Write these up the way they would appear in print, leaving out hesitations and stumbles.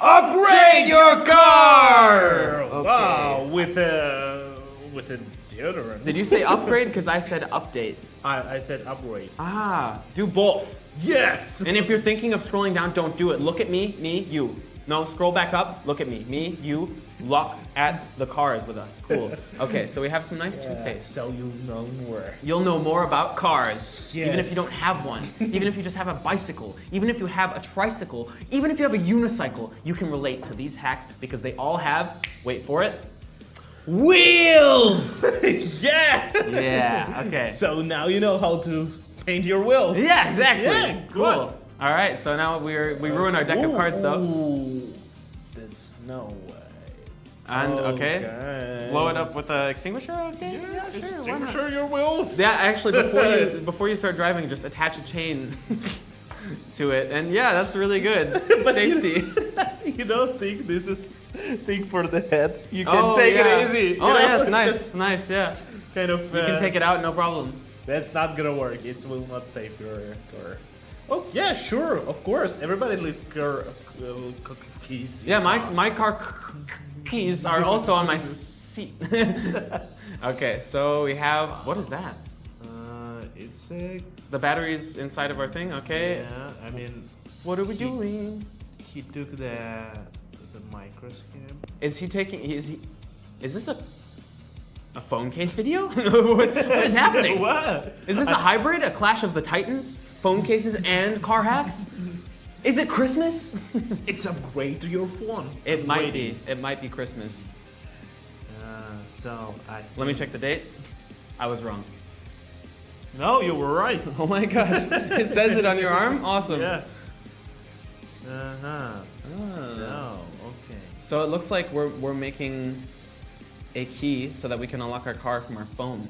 Upgrade your car! Okay. Wow, with a deodorant. Did you say upgrade? Because I said update. I said upgrade. Ah, do both. Yes! And if you're thinking of scrolling down, don't do it. Look at me, you. No, scroll back up, look at me, you. Look at the cars with us. Cool. Okay, so we have some nice toothpaste. So you'll know more. You'll know more about cars, even if Yes. you don't have one, even if you just have a bicycle, even if you have a tricycle, even if you have a unicycle, you can relate to these hacks because they all have, wait for it, wheels! Yeah! Yeah, okay. So now you know how to paint your wheels. Yeah, exactly. Yeah, cool. good. All right, so now we ruined our deck of cards though. Ooh, that's no way. And okay, blow it up with an extinguisher. Okay, Yeah, sure. Why not? extinguisher your wheels. Yeah, actually, before you start driving, just attach a chain to it, and yeah, that's really good. Safety. You don't think this is thing for the head? You can Oh, take yeah. it easy. Oh you yeah, know? it's nice, nice. Yeah, Kind of. you can take it out, no problem. That's not gonna work. It will not save your car. Oh yeah, sure, of course. Everybody leaves car keys. Yeah, my car keys are also on my seat. Okay, so we have, what is that? It's a. The batteries inside of our thing. Okay. Yeah, I mean, What are we doing? he took the microscope. Is this a phone case video? What is happening? What? Is this a hybrid? A clash of the titans? Phone cases and car hacks? Is it Christmas? It's upgrade to your phone. It might be. It might be Christmas. So I. Let me check the date. I was wrong. No, you were right. Oh my gosh. It says it on your arm? Awesome. Yeah. So okay. So it looks like we're making a key so that we can unlock our car from our phone.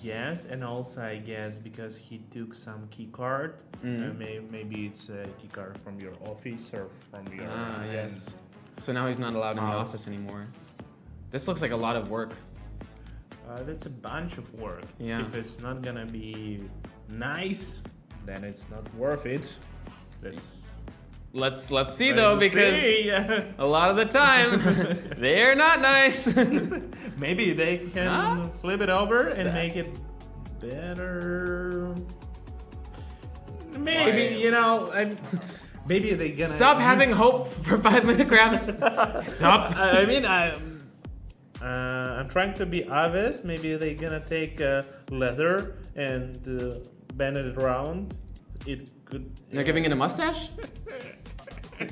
Yes, and also I guess because he took some key card, maybe it's a key card from your office or from your. Yes. So now he's not allowed in the House. office anymore. This looks like a lot of work. That's a bunch of work. Yeah. If it's not gonna be nice, then it's not worth it. That's. Let's see though, because a lot of the time they're not nice. Maybe they can flip it over and make it That's- better. Maybe maybe they gonna Stop having hope for 5-minute crafts. Stop. I mean, I'm trying to be obvious. Maybe they're gonna take leather and bend it around. It could. They're giving it a mustache?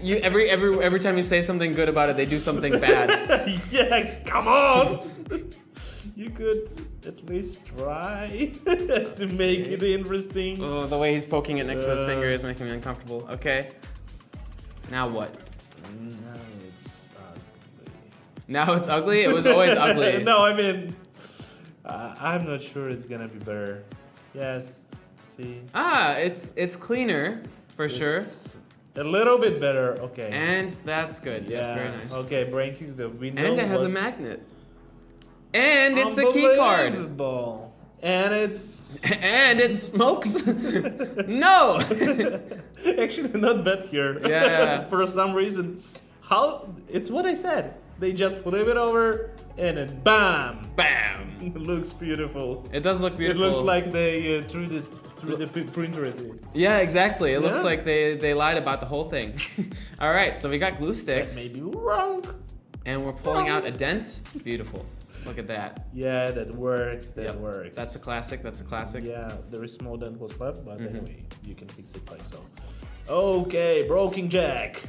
You every time you say something good about it, they do something bad. Yeah, come on. You could at least try to make it interesting. Oh, the way he's poking it next to his finger is making me uncomfortable. Okay. Now what? Now it's ugly. Now it's ugly? It was always ugly. No, I mean, I'm not sure it's gonna be better. Yes. See. It's cleaner for sure. It's a little bit better. Okay. And that's good. Yes, very nice. Okay, breaking the window. And it has a was magnet. And it's a key card. unbelievable. And it's And it smokes? No! actually not bad here. Yeah. For some reason. How? It's what I said. They just flip it over and then bam! Bam! It looks beautiful. It does look beautiful. It looks like they threw the printer at it. Yeah, exactly. It looks Yeah. like they lied about the whole thing. All right, so we got glue That sticks. may be wrong. And we're pulling out a dent. Beautiful. Look at that. Yeah, that works. That Yep. works. That's a classic. That's a classic. Yeah, there is small dent was left, but anyway, you can fix it like so. Okay, broken jack.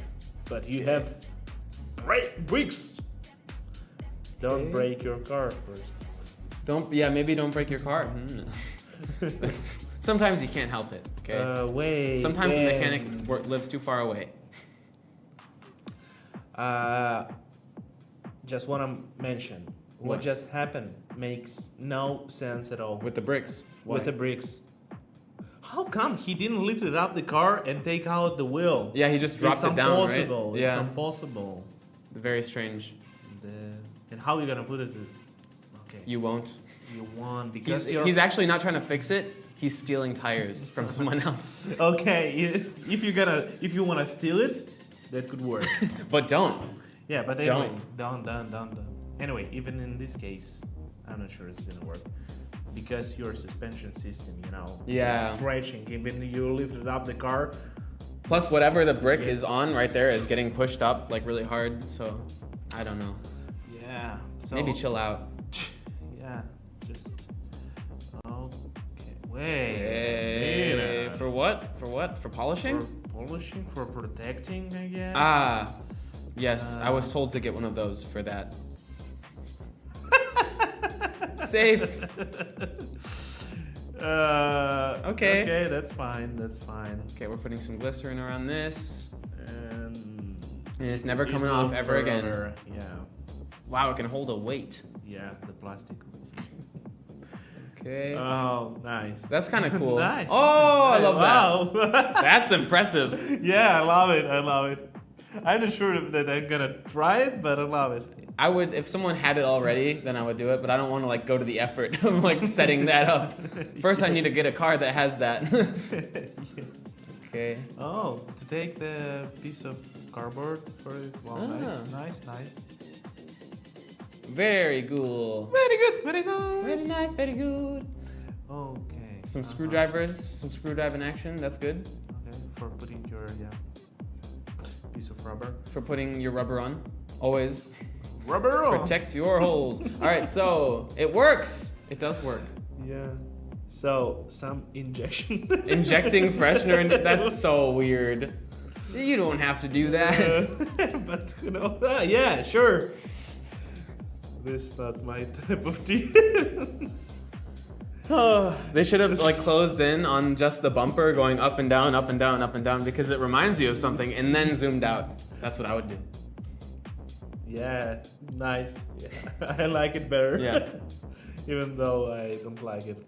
But you have great bricks. Don't break your car first. Maybe don't break your car. Sometimes you can't help it. Okay. Wait. Sometimes the then. mechanic lives too far away. Just want to mention what What? just happened makes no sense at all With the bricks. with the bricks. How come he didn't lift it up the car and take out the wheel? Yeah, he just dropped it's it down, right? impossible. Yeah. It's impossible. Very strange. And how are you gonna put it? Okay. You won't. You won because He's actually not trying to fix it. He's stealing tires from someone else. okay. If you wanna steal it, that could work. But don't. Yeah, but anyway, don't. Anyway, even in this case, I'm not sure it's gonna work. Because your suspension system, you know, Yeah. is stretching. Even you lifted up the car. Plus, whatever the brick is on right there is getting pushed up like really hard. So, I don't know. Yeah. So Maybe chill out. Yeah. Just. Okay. Hey, for what? For what? For polishing? For polishing, for protecting, I guess. Ah, yes. I was told to get one of those for that. Safe. Okay. Okay, that's fine. That's fine. Okay, we're putting some glycerin around this. And it's never it coming will off ever again. forever, Yeah. Wow, it can hold a weight. Yeah, the plastic. Okay. Oh, nice. That's kind of cool. Nice. Oh, I love Wow. that. That's impressive. Yeah, I love it. I love it. I'm not sure that I'm gonna try it, but I love it. I would, if someone had it already, then I would do it, but I don't want to like go to the effort of like setting that up. First, I need to get a car that has that. Okay. Oh, to take the piece of cardboard for it. Wow, nice. Very cool. Very good, very nice. Very nice, very good. Okay. Some screwdrivers, some screwdriving action, that's good. Okay, for putting your piece of rubber. For putting your rubber on, always Rubber on. protect your holes. All right, so it works. It does work. Yeah. So some injection. Injecting freshener, that's so weird. You don't have to do that. But you know, yeah, sure. This is not my type of tea. They should have like closed in on just the bumper going up and down, up and down, up and down because it reminds you of something and then zoomed out. That's what I would do. Yeah, nice. Yeah. I like it better. Yeah. Even though I don't like it.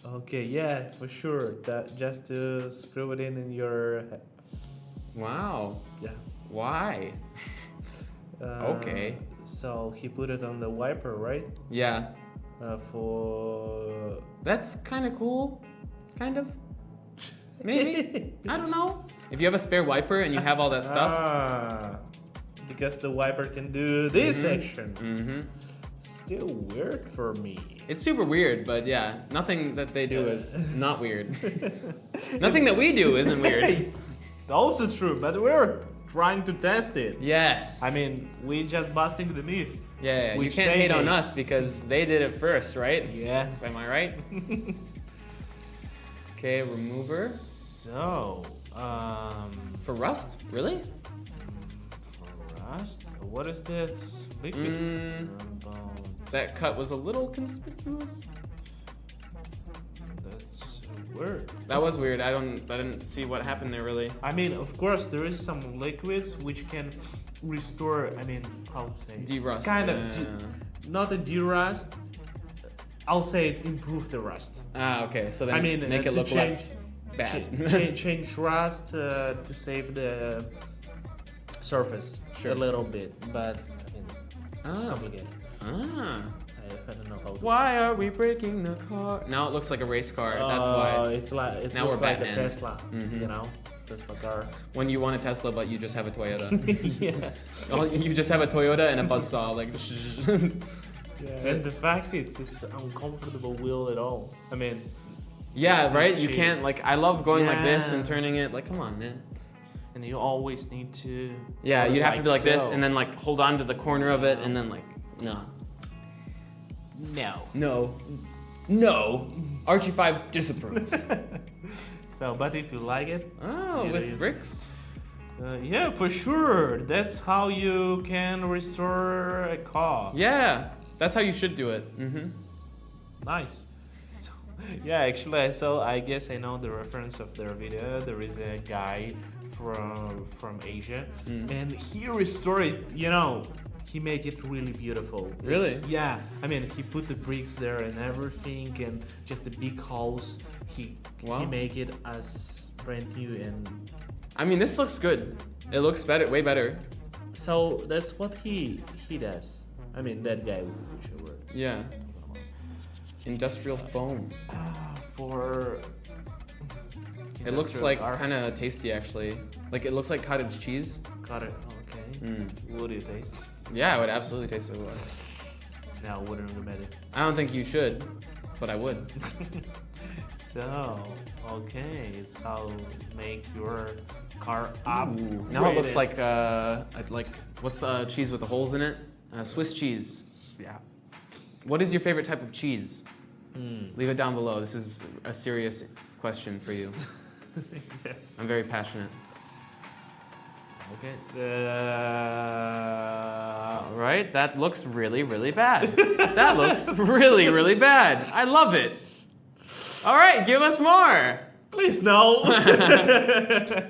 Okay, yeah, for sure. That just to screw it in your. Wow. Yeah. Why? Okay. So he put it on the wiper, right? Yeah. For. That's kind of cool. Kind of. Maybe. I don't know. If you have a spare wiper and you have all that stuff. Because the wiper can do this section. Mm-hmm. Still weird for me. It's super weird, but yeah, nothing that they do is not weird. Nothing that we do isn't weird. Also true, but we're trying to test it. Yes. I mean, we just busting the myths. Yeah, you which can't they hate on made. us because they did it first, right? Yeah. Am I right? Okay, remover. So, For rust? Really? for rust, what is this liquid? That cut was a little conspicuous. That's weird. That was weird. I didn't see what happened there really. I mean, of course, there is some liquids which can restore. I mean, how to say? De-rust. Kind of, not a de-rust. I'll say it improve the rust. Ah, okay. So then I mean, make it to look change- less bad. change rust to save the surface a little bit, but I mean, it's complicated. Ah. I don't know how. Why are we breaking the car? Now it looks like a race car. That's why. It's like it Now looks we're like Batman. a Tesla, Mhm. you know, Tesla car. When you want a Tesla, but you just have a Toyota. Yeah. Oh, you just have a Toyota and a buzzsaw, like. And the fact it's uncomfortable wheel at all. I mean, Yeah, It's right. this You shape. can't like. I love going like this Yeah. and turning it. Like, come on, man. and you always need to. Yeah, put you'd it have to be like this so. and then like hold on to the corner of it and then like no, No. no. Archie 5 disapproves. So, but if you like it, Oh, Yeah, with yeah. bricks. yeah, for sure. That's how you can restore a car. Yeah, that's how you should do it. Mm-hmm. Nice. So, yeah, actually, so I guess I know the reference of their video. There is a guy from Asia, and he restored it. You know, he make it really beautiful. Really? Yeah. I mean, he put the bricks there and everything, and just a big house. He Wow. make it as brand new, and I mean, this looks good. It looks better, way better. so that's what he does. I mean, that guy, whichever. Yeah. Industrial foam. For It looks like kind of tasty actually. Like it looks like cottage cheese. Got it. Okay. What do you taste? Yeah, I would absolutely taste it. No, I wouldn't recommend it. I don't think you should, but I would. So, okay, it's how to make your car up. Now it looks like what's the cheese with the holes in it? Swiss cheese. Yeah. What is your favorite type of cheese? Leave it down below. This is a serious question for you. Yeah. I'm very passionate. Okay. Right? That looks really, really bad. That looks really, really bad. I love it. All right, give us more. Please no.